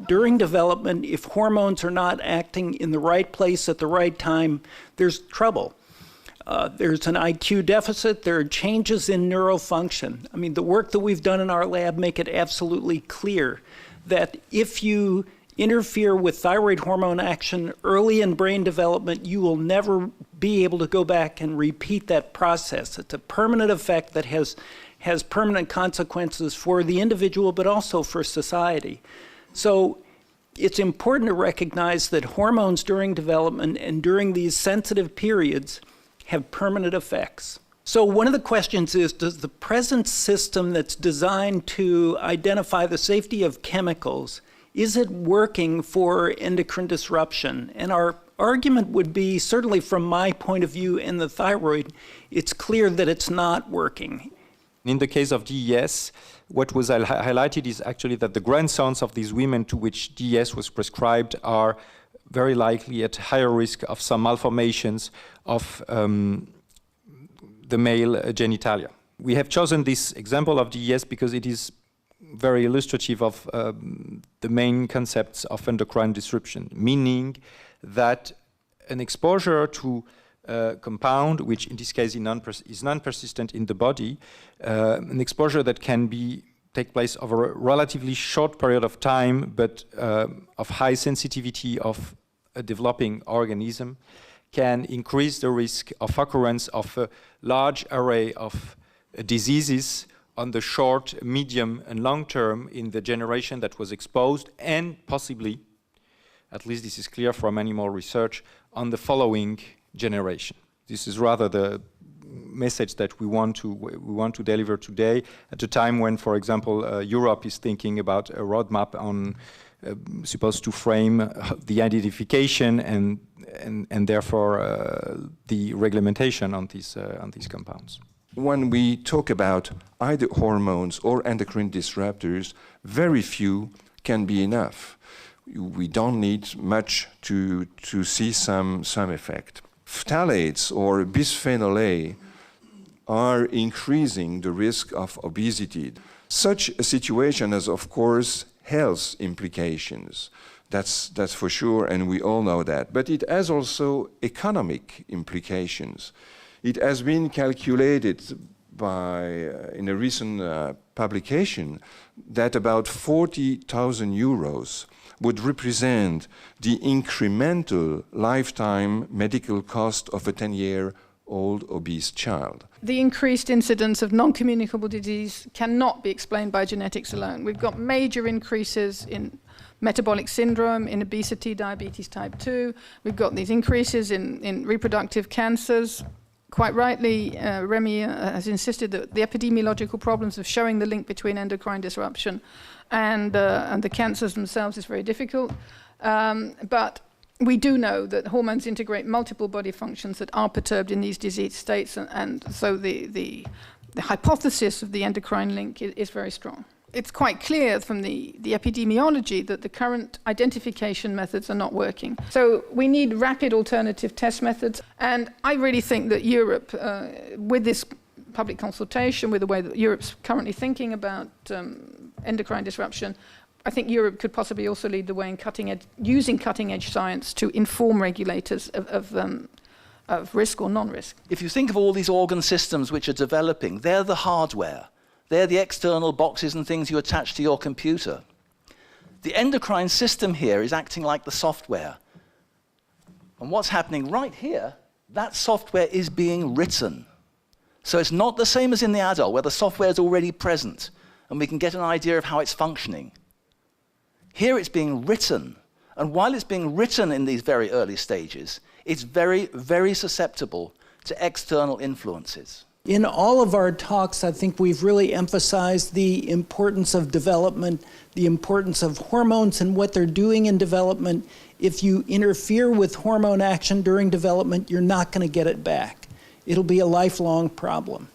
During development, if hormones are not acting in the right place at the right time, there's trouble. There's an IQ deficit, there are changes in neurofunction. I mean, the work that we've done in our lab make it absolutely clear that if you interfere with thyroid hormone action early in brain development, you will never be able to go back and repeat that process. It's a permanent effect that has permanent consequences for the individual, but also for society. So it's important to recognize that hormones during development and during these sensitive periods have permanent effects. So one of the questions is, does the present system that's designed to identify the safety of chemicals, is it working for endocrine disruption? And our argument would be, certainly from my point of view in the thyroid, it's clear that it's not working. In the case of DES, what was highlighted is actually that the grandsons of these women to which DES was prescribed are very likely at higher risk of some malformations of the male genitalia. We have chosen this example of DES because it is very illustrative of the main concepts of endocrine disruption, meaning that an exposure to a compound, which in this case is non-persistent in the body, an exposure that can take place over a relatively short period of time, but of high sensitivity of a developing organism, can increase the risk of occurrence of a large array of diseases on the short, medium, and long term in the generation that was exposed, and possibly, at least this is clear from animal research, on the following generation. This is rather the message that we want to deliver today, at a time when, for example, Europe is thinking about a roadmap on supposed to frame the identification and therefore the regulation on these compounds. When we talk about either hormones or endocrine disruptors, very few can be enough. We don't need much to see some effect. Phthalates or bisphenol A are increasing the risk of obesity. Such a situation has, of course, health implications. That's for sure, and we all know that. But it has also economic implications. It has been calculated in a recent publication that about 40,000 euros would represent the incremental lifetime medical cost of a 10-year-old obese child. The increased incidence of non-communicable disease cannot be explained by genetics alone. We've got major increases in metabolic syndrome, in obesity, diabetes type 2. We've got these increases in reproductive cancers. Quite rightly, Remy has insisted that the epidemiological problems of showing the link between endocrine disruption and the cancers themselves is very difficult. But we do know that hormones integrate multiple body functions that are perturbed in these disease states, and so the hypothesis of the endocrine link is very strong. It's quite clear from the epidemiology that the current identification methods are not working. So we need rapid alternative test methods, and I really think that Europe, with this public consultation, with the way that Europe's currently thinking about endocrine disruption, I think Europe could possibly also lead the way in using cutting-edge science to inform regulators of risk or non-risk. If you think of all these organ systems which are developing, they're the hardware. They're the external boxes and things you attach to your computer. The endocrine system here is acting like the software. And what's happening right here, that software is being written. So it's not the same as in the adult, where the software is already present, and we can get an idea of how it's functioning. Here it's being written, and while it's being written in these very early stages, it's very, very susceptible to external influences. In all of our talks, I think we've really emphasized the importance of development, the importance of hormones and what they're doing in development. If you interfere with hormone action during development, you're not going to get it back. It'll be a lifelong problem.